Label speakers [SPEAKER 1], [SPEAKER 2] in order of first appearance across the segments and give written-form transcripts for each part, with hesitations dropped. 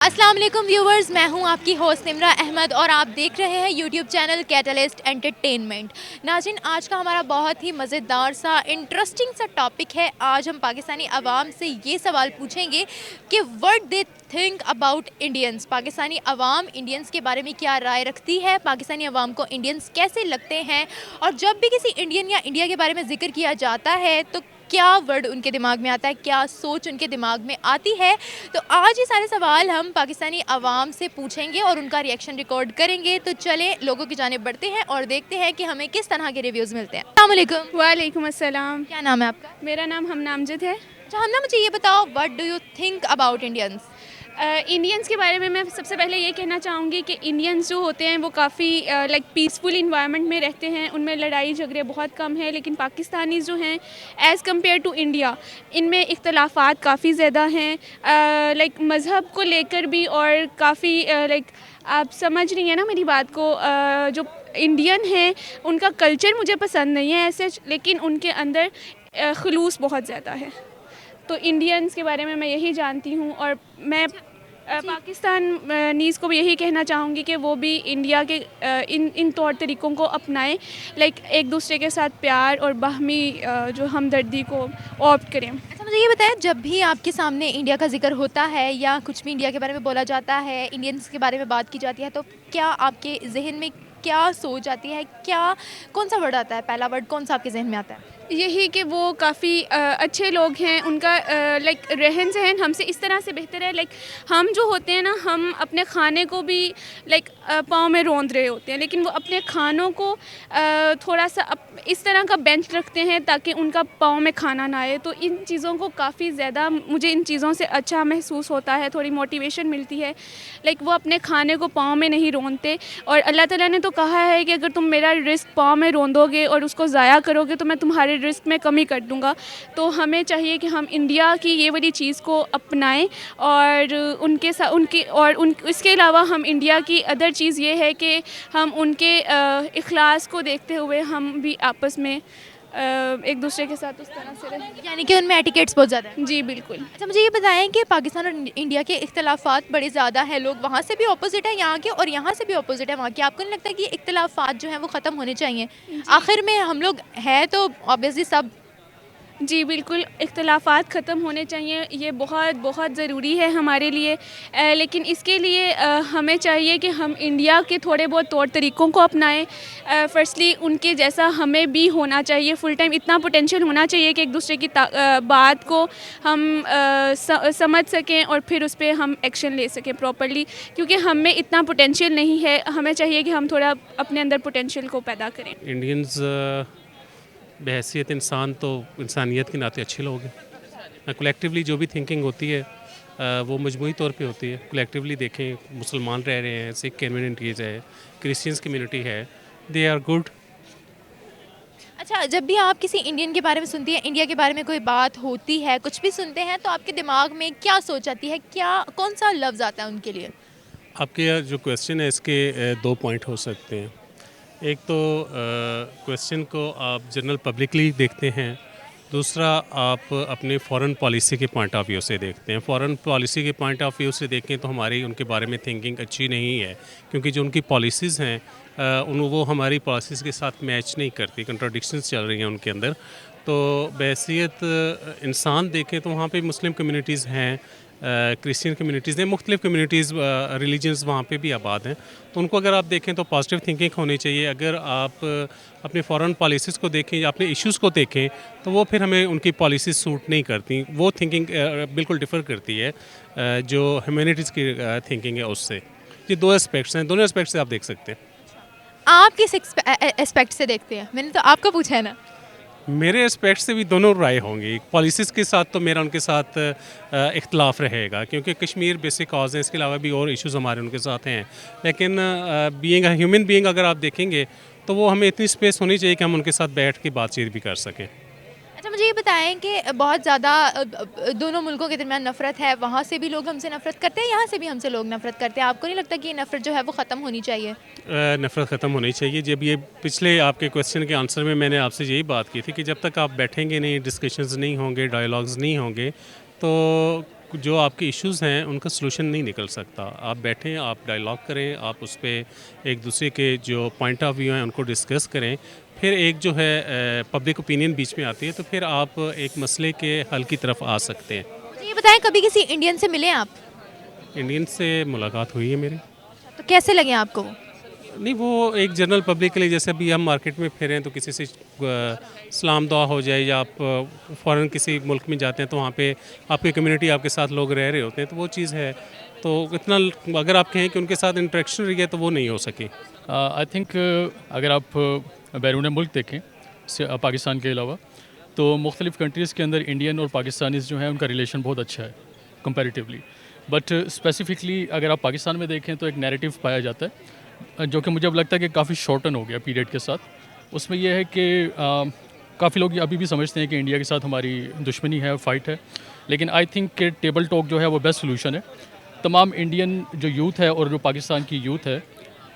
[SPEAKER 1] अस्सलाम वालेकुम व्यूवर्स, मैं हूं आपकी होस्ट निमरा अहमद और आप देख रहे हैं यूट्यूब चैनल कैटलिस्ट एंटरटेनमेंट। नाज़रीन, आज का हमारा बहुत ही मज़ेदार सा इंटरेस्टिंग सा टॉपिक है। आज हम पाकिस्तानी अवाम से ये सवाल पूछेंगे कि what they think about Indians. Pakistani Awam Indians के बारे में क्या राय रखती है, पाकिस्तानी अवाम को इंडियंस कैसे लगते हैं, और जब भी किसी इंडियन या इंडिया के बारे में जिक्र किया जाता है तो क्या वर्ड उनके दिमाग में आता है, क्या सोच उनके दिमाग में आती है। तो आज ये सारे सवाल हम पाकिस्तानी अवाम से पूछेंगे और उनका रिएक्शन रिकॉर्ड करेंगे। तो चलें लोगों की जानिब बढ़ते हैं और देखते हैं कि हमें किस तरह के रिव्यूज़ मिलते हैं। अस्सलाम वालेकुम।
[SPEAKER 2] वालेकुम अस्सलाम।
[SPEAKER 1] क्या नाम है आपका?
[SPEAKER 2] मेरा नाम हमनामजद है।
[SPEAKER 1] अच्छा हमना, मुझे ये बताओ, what do you think about Indians?
[SPEAKER 2] Indians के बारे में मैं सबसे पहले ये कहना चाहूँगी कि इंडियंस जो होते हैं वो काफ़ी लाइक पीसफुल इन्वायरमेंट में रहते हैं, उनमें लड़ाई झगड़े बहुत कम है। लेकिन पाकिस्तानीज़ जो हैं एज़ कम्पेयर टू इंडिया, इनमें इख्तलाफात काफ़ी ज़्यादा हैं, लाइक मज़हब को लेकर भी, और काफ़ी लाइक आप समझ रही हैं ना मेरी बात को। जो इंडियन हैं उनका कल्चर मुझे पसंद नहीं है ऐसे, लेकिन उनके अंदर खलूस बहुत ज़्यादा है। तो इंडियंस के बारे में मैं यही जानती हूँ, और मैं पाकिस्तान नीज़ को भी यही कहना चाहूँगी कि वो भी इंडिया के इन तौर तरीक़ों को अपनाएं, लाइक एक दूसरे के साथ प्यार और बाहमी जो हमदर्दी को ऑप्ट करें।
[SPEAKER 1] अच्छा मुझे ये बताएं, जब भी आपके सामने इंडिया का जिक्र होता है या कुछ भी इंडिया के बारे में बोला जाता है, इंडियंस के बारे में बात की जाती है, तो क्या आपके जहन में क्या सोच आती है, क्या कौन सा वर्ड आता है, पहला वर्ड कौन सा आपके जहन में आता है?
[SPEAKER 2] यही कि वो काफ़ी अच्छे लोग हैं, उनका लाइक रहन सहन हमसे इस तरह से बेहतर है। लाइक हम जो होते हैं ना, हम अपने खाने को भी लाइक पाँव में रौंद रहे होते हैं, लेकिन वो अपने खानों को थोड़ा सा इस तरह का बेंच रखते हैं ताकि उनका पाँव में खाना ना आए। तो इन चीज़ों को काफ़ी ज़्यादा मुझे इन चीज़ों से अच्छा महसूस होता है, थोड़ी मोटिवेशन मिलती है। लाइक वो अपने खाने को पाँव में नहीं रौंदते, और अल्लाह ताला ने तो कहा है कि अगर तुम मेरा रिस्क पाँव में रौंदोगे और उसको ज़ाया करोगे तो मैं तुम्हारे रिस्क में कमी कर दूंगा। तो हमें चाहिए कि हम इंडिया की ये वाली चीज़ को अपनाएं, और उनके साथ इसके अलावा हम इंडिया की अदर चीज़ ये है कि हम उनके इखलास को देखते हुए हम भी आपस में एक दूसरे के साथ उस तरह से रहें।
[SPEAKER 1] यानी कि उनमें एटिकेट्स बहुत ज़्यादा है।
[SPEAKER 2] जी बिल्कुल।
[SPEAKER 1] अच्छा मुझे ये बताएं कि पाकिस्तान और इंडिया के इख्तलाफात बड़े ज़्यादा हैं, लोग वहाँ से भी अपोजिट है यहाँ के और यहाँ से भी अपोजिट है वहाँ के। आपको नहीं लगता कि ये इख्तलाफात जो हैं वो ख़त्म होने चाहिए? आखिर में हम लोग हैं तो ऑब्वियसली सब।
[SPEAKER 2] जी बिल्कुल, इख्तलाफात ख़त्म होने चाहिए, ये बहुत बहुत ज़रूरी है हमारे लिए। लेकिन इसके लिए हमें चाहिए कि हम इंडिया के थोड़े बहुत तौर तरीक़ों को अपनाएं। फ़र्स्टली उनके जैसा हमें भी होना चाहिए, फुल टाइम इतना पोटेंशियल होना चाहिए कि एक दूसरे की बात को हम समझ सकें और फिर उस पर हम एक्शन ले सकें प्रॉपर्ली। क्योंकि हम में इतना पोटेंशियल नहीं है, हमें चाहिए कि हम थोड़ा अपने अंदर पोटेंशियल को पैदा करें।
[SPEAKER 3] इंडियंस बहैसियत इंसान तो इंसानियत के नाते अच्छे लोग हैं। कलेक्टिवली जो भी थिंकिंग होती है वो मजमूई तौर पे होती है। कलेक्टिवली देखें, मुसलमान रह रहे हैं, सिख कम्युनिटीज़ है, क्रिश्चियंस कम्युनिटी है, दे आर गुड।
[SPEAKER 1] अच्छा, जब भी आप किसी इंडियन के बारे में सुनती हैं, इंडिया के बारे में कोई बात होती है, कुछ भी सुनते हैं, तो आपके दिमाग में क्या सोच आती है, क्या कौन सा लफ्ज़ आता है उनके लिए?
[SPEAKER 3] आपके जो क्वेश्चन है इसके दो पॉइंट हो सकते हैं। एक तो क्वेश्चन को आप जनरल पब्लिकली देखते हैं, दूसरा आप अपने फॉरेन पॉलिसी के पॉइंट ऑफ व्यू से देखते हैं। फॉरेन पॉलिसी के पॉइंट ऑफ व्यू से देखें तो हमारी उनके बारे में थिंकिंग अच्छी नहीं है, क्योंकि जो उनकी पॉलिसीज़ हैं वो हमारी पॉलिसीज़ के साथ मैच नहीं करती, कंट्राडिक्शंस चल रही हैं उनके अंदर। तो बहैसियत इंसान देखें तो वहाँ पे मुस्लिम कम्युनिटीज़ हैं, क्रिश्चियन कम्युनिटीज़ हैं, मुख्तलिफ़ कम्युनिटीज़ रिलीजन्स वहाँ पे भी आबाद हैं। तो उनको अगर आप देखें तो पॉजिटिव थिंकिंग होनी चाहिए। अगर आप अपने फॉरेन पॉलिसीज़ को देखें या अपने इश्यूज़ को देखें तो वो फिर हमें उनकी पॉलिसीज़ सूट नहीं करती। वो थिंकिंग बिल्कुल डिफ़र करती है जो ह्यूमैनिटीज़ की थिंकिंग है उससे। ये दो एस्पेक्ट्स हैं, दोनों एस्पेक्ट से आप देख सकते हैं।
[SPEAKER 1] आप किस एस्पेक्ट से देखते हैं? मैंने तो आपको पूछा है ना।
[SPEAKER 3] मेरे एस्पेक्ट से भी दोनों राय होंगी। पॉलिसीज़ के साथ तो मेरा उनके साथ इख्तलाफ रहेगा, क्योंकि कश्मीर बेसिक कॉज है, इसके अलावा भी और इश्यूज़ हमारे उनके साथ हैं। लेकिन बीइंग ह्यूमन बीइंग अगर आप देखेंगे तो वो हमें इतनी स्पेस होनी चाहिए कि हम उनके साथ बैठ के बातचीत भी कर सकें।
[SPEAKER 1] अच्छा मुझे ये बताएं कि बहुत ज़्यादा दोनों मुल्कों के दरमियान नफ़रत है, वहाँ से भी लोग हमसे नफ़रत करते हैं, यहाँ से भी हमसे लोग नफ़रत करते हैं। आपको नहीं लगता कि ये नफ़रत जो है वो ख़त्म होनी चाहिए?
[SPEAKER 3] नफ़रत ख़त्म होनी चाहिए। जब ये पिछले आपके क्वेश्चन के आंसर में मैंने आपसे यही बात की थी कि जब तक आप बैठेंगे नहीं, डिस्कशंस नहीं होंगे, डायलॉग्स नहीं होंगे, तो जो आपके इश्यूज़ हैं उनका सलूशन नहीं निकल सकता। आप बैठें, आप डायलॉग करें, आप उस पे एक दूसरे के जो पॉइंट ऑफ व्यू हैं उनको डिस्कस करें, फिर एक जो है पब्लिक ओपिनियन बीच में आती है, तो फिर आप एक मसले के हल की तरफ आ सकते हैं।
[SPEAKER 1] मुझे ये बताएं, कभी किसी इंडियन से मिले आप?
[SPEAKER 3] इंडियन से मुलाकात हुई है मेरी।
[SPEAKER 1] तो कैसे लगे आपको वो?
[SPEAKER 3] नहीं, वो एक जनरल पब्लिक के लिए, जैसे अभी हम मार्केट में फिरें तो किसी से सलाम दुआ हो जाए, या आप फ़ॉरेन किसी मुल्क में जाते हैं तो वहाँ पे आपकी कम्युनिटी आपके साथ लोग रह रहे होते हैं, तो वो चीज़ है। तो इतना अगर आप कहें कि उनके साथ इंटरेक्शन रही है तो वो नहीं हो सकी।
[SPEAKER 4] आई थिंक अगर आप बैरून मुल्क देखें पाकिस्तान के अलावा, तो मुख्तलिफ़ कंट्रीज़ के अंदर इंडियन और पाकिस्तानीज़ जो है उनका रिलेशन बहुत अच्छा है कंपैरेटिवली। बट स्पेसिफ़िकली अगर आप पाकिस्तान में देखें तो एक नैरेटिव पाया जाता है जो कि मुझे अब लगता है कि काफ़ी शॉर्टन हो गया पीरियड के साथ। उसमें यह है कि काफ़ी लोग अभी भी समझते हैं कि इंडिया के साथ हमारी दुश्मनी है और फाइट है, लेकिन आई थिंक कि टेबल टॉक जो है वो बेस्ट सोल्यूशन है। तमाम इंडियन जो यूथ है और जो पाकिस्तान की यूथ है,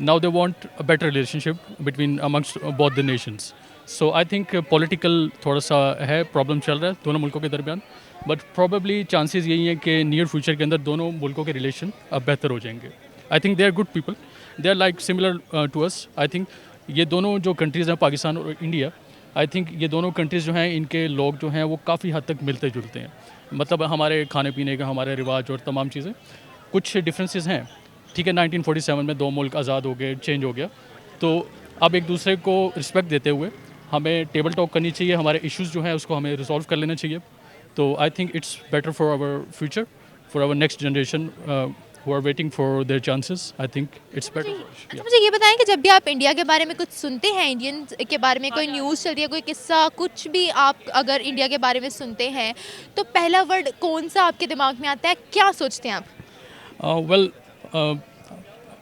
[SPEAKER 4] now they want a better relationship between amongst both the nations. So I think political थोड़ा सा है, प्रॉब्लम चल रहा है दोनों मुल्कों के दरमियान, बट प्रॉबेबली चांसेस यही हैं कि नियर फ्यूचर के अंदर दोनों मुल्कों के रिलेशन अब बेहतर हो जाएंगे। I think they are good people, they are like similar to us. I think ये दोनों जो कंट्रीज़ हैं, पाकिस्तान और इंडिया, आई थिंक ये दोनों कंट्रीज़ जो हैं इनके लोग जो हैं वो काफ़ी हद तक मिलते जुलते हैं। मतलब हमारे खाने पीने का, हमारे रिवाज और तमाम चीज़ें, कुछ डिफरेंसेस हैं। ठीक है, 1947 में दो मुल्क आज़ाद हो गए, चेंज हो गया, तो अब एक दूसरे को रिस्पेक्ट देते हुए हमें टेबल टॉक करनी चाहिए, हमारे इश्यूज़ जो हैं उसको हमें रिजॉल्व कर लेना चाहिए। तो I think it's better for our future, for our next generation who are waiting for their chances. I think it's better.
[SPEAKER 1] अच्छा, मुझे ये बताएं कि जब भी आप इंडिया के बारे में कुछ सुनते हैं, इंडियन के बारे में कोई न्यूज़ चलती है, कोई किस्सा, कुछ भी आप अगर इंडिया के बारे में सुनते हैं, तो पहला वर्ड कौन सा आपके दिमाग में आता है? क्या सोचते हैं आप?
[SPEAKER 4] वेल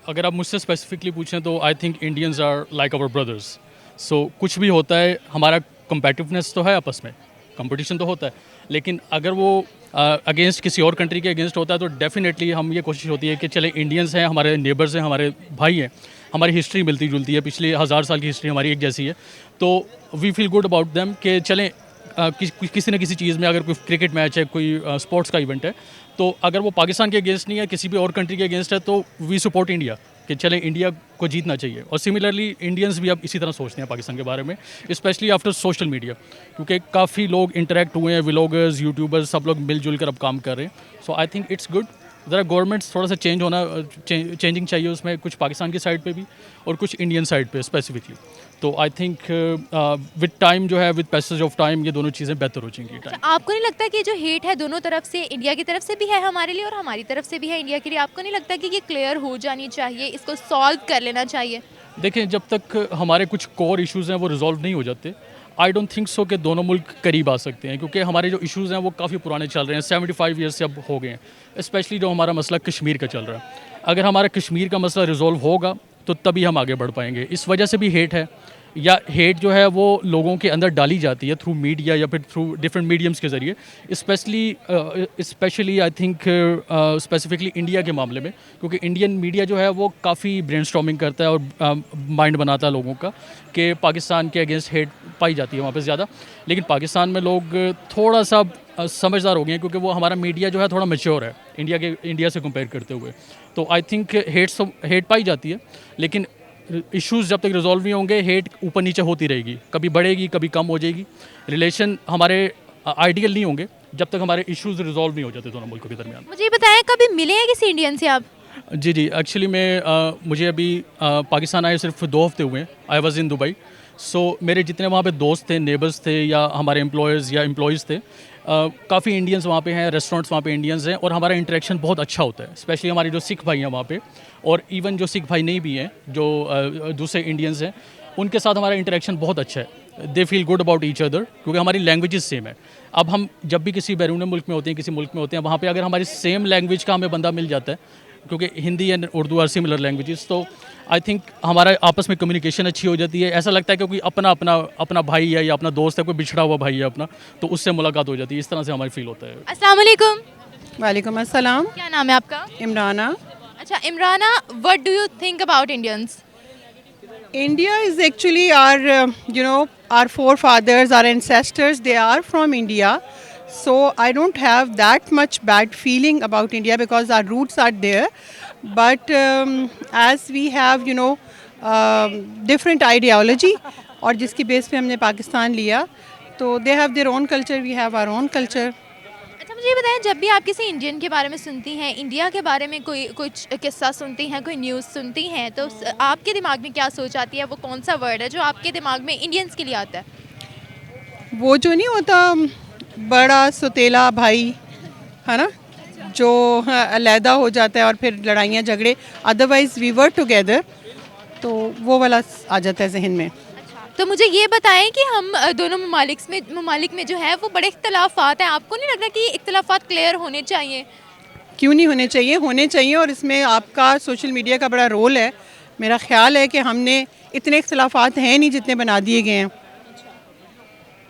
[SPEAKER 4] अगर आप मुझसे स्पेसिफिकली पूछें तो I think Indians are like our brothers. So कुछ भी होता है, हमारा कम्पेटिवनेस तो है, आपस में कंपटीशन तो होता है, लेकिन अगर वो अगेंस्ट किसी और कंट्री के अगेंस्ट होता है तो डेफिनेटली हम ये कोशिश होती है कि चले इंडियंस हैं, हमारे नेबर्स हैं, हमारे भाई हैं, हमारी हिस्ट्री मिलती जुलती है, पिछले 1000 साल की हिस्ट्री हमारी एक जैसी है, तो we feel good about them कि चलें किसी न किसी चीज़ में, अगर कोई क्रिकेट मैच है, कोई स्पोर्ट्स का इवेंट है, तो अगर वो पाकिस्तान के अगेंस्ट नहीं है, किसी भी और कंट्री के अगेंस्ट है, तो वी सपोर्ट इंडिया कि चले इंडिया को जीतना चाहिए। और सिमिलरली इंडियंस भी अब इसी तरह सोचते हैं पाकिस्तान के बारे में, स्पेशली आफ्टर सोशल मीडिया, क्योंकि काफ़ी लोग इंटरेक्ट हुए हैं, व्लॉगर्स, यूट्यूबर्स, सब लोग मिलजुल कर अब काम कर रहे हैं। सो आई थिंक इट्स गुड। ज़रा गवर्नमेंट्स थोड़ा सा चेंजिंग चाहिए उसमें, कुछ पाकिस्तान की साइड पे भी और कुछ इंडियन साइड पे स्पेसिफिकली। तो आई थिंक विद टाइम जो है, विद पैसेज ऑफ टाइम, ये दोनों चीज़ें बेहतर हो जाएंगी।
[SPEAKER 1] अच्छा, आपको नहीं लगता कि जो हेट है दोनों तरफ से, इंडिया की तरफ से भी है हमारे लिए और हमारी तरफ से भी है इंडिया के लिए, आपको नहीं लगता कि ये क्लियर हो जानी चाहिए, इसको सॉल्व कर लेना चाहिए?
[SPEAKER 4] देखें, जब तक हमारे कुछ कोर इश्यूज़ हैं वो रिजॉल्व नहीं हो जाते, आई डोंट थिंक सो कि दोनों मुल्क करीब आ सकते हैं, क्योंकि हमारे जो इश्यूज़ हैं वो काफ़ी पुराने चल रहे हैं, 75 ईयर्स से अब हो गए हैं। स्पेशली जो हमारा मसला कश्मीर का चल रहा है, अगर हमारा कश्मीर का मसला रिजॉल्व होगा तो तभी हम आगे बढ़ पाएंगे। इस वजह से भी हेट है, या हेट जो है वो लोगों के अंदर डाली जाती है थ्रू मीडिया या फिर थ्रू डिफरेंट मीडियम्स के ज़रिए, specially I think specifically India के मामले में, क्योंकि इंडियन मीडिया जो है वो काफ़ी ब्रेनस्टॉर्मिंग करता है और माइंड बनाता है लोगों का कि पाकिस्तान के अगेंस्ट हेट पाई जाती है वहाँ पे ज़्यादा। लेकिन पाकिस्तान में लोग थोड़ा सा समझदार हो गए हैं, क्योंकि वो हमारा मीडिया जो है थोड़ा मैच्योर है इंडिया से कंपेयर करते हुए। तो आई थिंक हेट पाई जाती है, लेकिन इश्यूज़ जब तक रिजॉल्व नहीं होंगे, हेट ऊपर नीचे होती रहेगी, कभी बढ़ेगी कभी कम हो जाएगी। रिलेशन हमारे आइडियल नहीं होंगे जब तक हमारे इश्यूज़ रिजॉल्व नहीं हो जाते दोनों मुल्कों के दरमियान।
[SPEAKER 1] मुझे ये बताएं, कभी मिले हैं किसी इंडियन से आप?
[SPEAKER 4] जी, एक्चुअली मैं मुझे अभी पाकिस्तान आए सिर्फ 2 हफ्ते हुए हैं। I was in Dubai. सो मेरे जितने वहाँ पे दोस्त थे, नेबर्स थे, या हमारे एम्प्लॉयज़ या एम्प्लॉयज़ थे, काफ़ी इंडियंस वहाँ पे हैं, रेस्टोरेंट्स वहाँ पे इंडियंस हैं, और हमारा इंटरेक्शन बहुत अच्छा होता है। स्पेशली हमारे जो सिख भाई हैं वहाँ पे, और इवन जो सिख भाई नहीं भी हैं, जो दूसरे इंडियंस हैं, उनके साथ हमारा इंटरेक्शन बहुत अच्छा है। They feel good about each other, क्योंकि हमारी लैंग्वेजेस सेम है। अब हम जब भी किसी बैरून मुल्क में होते हैं, किसी मुल्क में होते हैं, वहाँ पे अगर हमारी सेम लैंग्वेज का हमें बंदा मिल जाता है, क्योंकि Hindi and Urdu are similar languages, तो आई थिंक हमारा आपस में कम्युनिकेशन अच्छी हो जाती है। ऐसा लगता है कि कोई अपना भाई है या अपना दोस्त है, कोई बिछड़ा हुआ भाई है अपना, तो उससे मुलाकात हो जाती है। इस तरह से हमारी फील होता है।
[SPEAKER 1] अस्सलाम वालेकुम।
[SPEAKER 5] वालेकुम अस्सलाम।
[SPEAKER 1] क्या नाम है आपका?
[SPEAKER 5] इमराना।
[SPEAKER 1] अच्छा Imrana, what do you think about Indians?
[SPEAKER 5] India is actually our, our forefathers, our ancestors, they are from India. So I don't have that much bad feeling about India because our roots are there. But as we have, different ideology, और जिसकी base पे हमने पाकिस्तान लिया, तो they have their own culture, we have our own culture.
[SPEAKER 1] अच्छा मुझे ये बताएं, जब भी आप किसी इंडियन के बारे में सुनती हैं, इंडिया के बारे में कोई कुछ किस्सा सुनती हैं, कोई न्यूज़ सुनती हैं, तो आपके दिमाग में क्या सोच आती है? वो कौन सा वर्ड है जो आपके दिमाग में इंडियंस के लिए आता है?
[SPEAKER 5] वो जो नहीं होता बड़ा सुतेला भाई, है ना, जो अलहदा हो जाता है और फिर लड़ाइयाँ झगड़े, अदरवाइज वी वर टुगेदर, तो वो वाला आ जाता है जहन में.
[SPEAKER 1] तो मुझे ये बताएं कि हम दोनों ममालिक में जो है वो बड़े इख्तलाफात हैं. आपको नहीं लगता कि इख्तलाफात क्लियर होने चाहिए?
[SPEAKER 5] क्यों नहीं होने चाहिए? होने चाहिए, और इसमें आपका सोशल मीडिया का बड़ा रोल है. मेरा ख्याल है कि हमने इतने इख्तलाफात हैं नहीं जितने बना दिए गए हैं.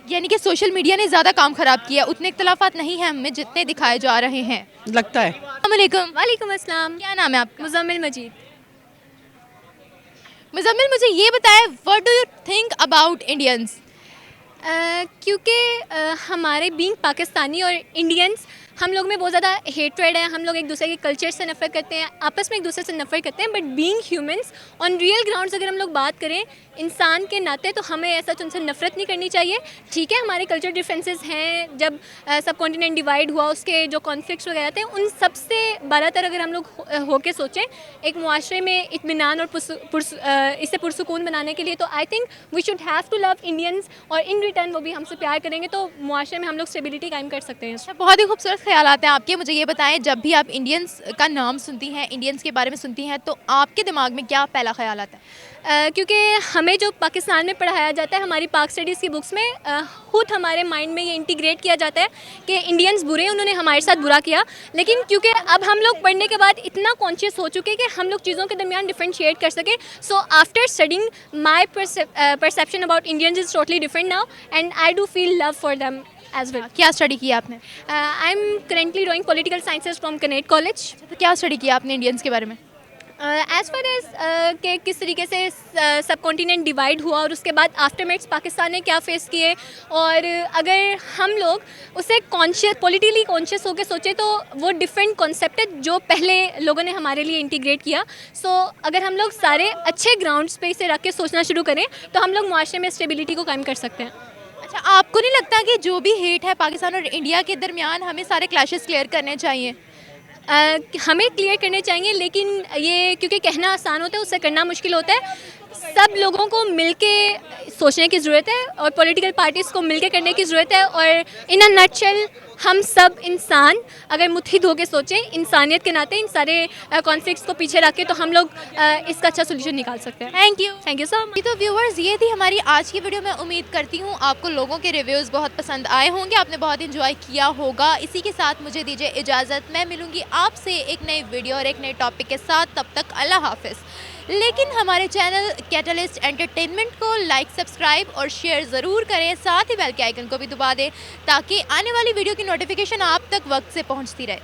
[SPEAKER 1] यानी कि सोशल मीडिया ने ज़्यादा काम ख़राब किया, उतने इख्तलाफात नहीं हैं हमें जितने दिखाए जा रहे हैं.
[SPEAKER 5] लगता है.
[SPEAKER 1] अस्सलामुअलैकुम.
[SPEAKER 2] वालेकुम अस्सलाम.
[SPEAKER 1] क्या नाम है आपका?
[SPEAKER 2] मुज़म्मिल मजीद.
[SPEAKER 1] मुज़म्मिल, मुझे ये बताएं, what do you think about Indians?
[SPEAKER 2] क्योंकि हमारे बीइंग पाकिस्तानी और इंडियंस, हम लोग में बहुत ज़्यादा हेट्रेड है. हम लोग एक दूसरे के कल्चर से नफरत करते हैं, आपस में एक दूसरे से नफरत करते हैं. But being humans on real grounds, अगर हम लोग बात करें इंसान के नाते, तो हमें ऐसा उनसे नफरत नहीं करनी चाहिए. ठीक है, हमारे कल्चर डिफरेंसेस हैं. जब सब कॉन्टिनेंट डिवाइड हुआ, उसके जो कॉन्फ्लिक्ट्स वगैरह थे, उन सब से बरातर अगर हम लोग होके सोचें एक मुआशरे में इत्मीनान और इसे पुरसुकून बनाने के लिए, तो I think we should have to love Indians, और इन रिटर्न वो भी हमसे प्यार करेंगे, तो मुआशरे में हम लोग स्टेबिलिटी कायम कर सकते हैं.
[SPEAKER 1] अच्छा, बहुत ही खूबसूरत ख्यालात हैं आपके. मुझे ये बताएं, जब भी आप इंडियंस का नाम सुनती हैं, इंडियंस के बारे में सुनती हैं, तो आपके दिमाग में क्या पहला ख्याल आता है?
[SPEAKER 2] क्योंकि हमें जो पाकिस्तान में पढ़ाया जाता है, हमारी पाक स्टडीज़ की बुक्स में खुद हमारे माइंड में ये इंटीग्रेट किया जाता है कि इंडियंस बुरे हैं, उन्होंने हमारे साथ बुरा किया. लेकिन क्योंकि अब हम लोग पढ़ने के बाद इतना कॉन्शियस हो चुके हैं कि हम लोग चीज़ों के दरमियान डिफरेंशिएट कर सकें. So after studying my perception about Indians is totally different now, and I do feel love for them as well.
[SPEAKER 1] क्या स्टडी किया आपने?
[SPEAKER 2] I am currently doing political sciences from Kinnaird college.
[SPEAKER 1] तो क्या study किया आपने Indians के बारे में?
[SPEAKER 2] एज़ फार एज के किस तरीके से सब कॉन्टिनेंट डिवाइड हुआ, और उसके बाद आफ्टरमेट्स पाकिस्तान ने क्या फेस किए, और अगर हम लोग उसे पॉलिटिकली कॉन्शियस होकर सोचें, तो वो डिफरेंट कॉन्सेप्ट है जो पहले लोगों ने हमारे लिए इंटीग्रेट किया. सो अगर हम लोग सारे अच्छे ग्राउंड्स पे इसे रख के सोचना शुरू करें, तो हम लोग मुआशरे में स्टेबिलिटी को कायम कर सकते हैं.
[SPEAKER 1] अच्छा, आपको नहीं लगता कि जो भी हेट है पाकिस्तान और इंडिया के दरमियान, हमें सारे क्लैशेस क्लियर करने चाहिए?
[SPEAKER 2] हमें क्लियर करने चाहिए, लेकिन ये क्योंकि कहना आसान होता है, उससे करना मुश्किल होता है. सब लोगों को मिलके सोचने की ज़रूरत है, और पॉलिटिकल पार्टीज़ को मिलके करने की ज़रूरत है. और इन अ नटशेल, हम सब इंसान अगर मुत्हिद होकर सोचें इंसानियत के नाते, इन सारे कॉन्फ्लिक्ट्स को पीछे रख के, तो हम लोग इसका अच्छा सोल्यूशन निकाल सकते हैं. Thank you so much.
[SPEAKER 1] तो व्यूवर्स, ये थी हमारी आज की वीडियो. मैं उम्मीद करती हूँ आपको लोगों के रिव्यूज़ बहुत पसंद आए होंगे, आपने बहुत इंजॉय किया होगा. इसी के साथ मुझे दीजिए इजाज़त. मैं मिलूँगी आपसे एक नई वीडियो और एक नए टॉपिक के साथ. तब तक अल्लाह हाफ़िज़. लेकिन हमारे चैनल कैटलिस्ट एंटरटेनमेंट को लाइक, सब्सक्राइब और शेयर ज़रूर करें. साथ ही बेल के आइकन को भी दबा दें, ताकि आने वाली वीडियो की नोटिफिकेशन आप तक वक्त से पहुंचती रहे.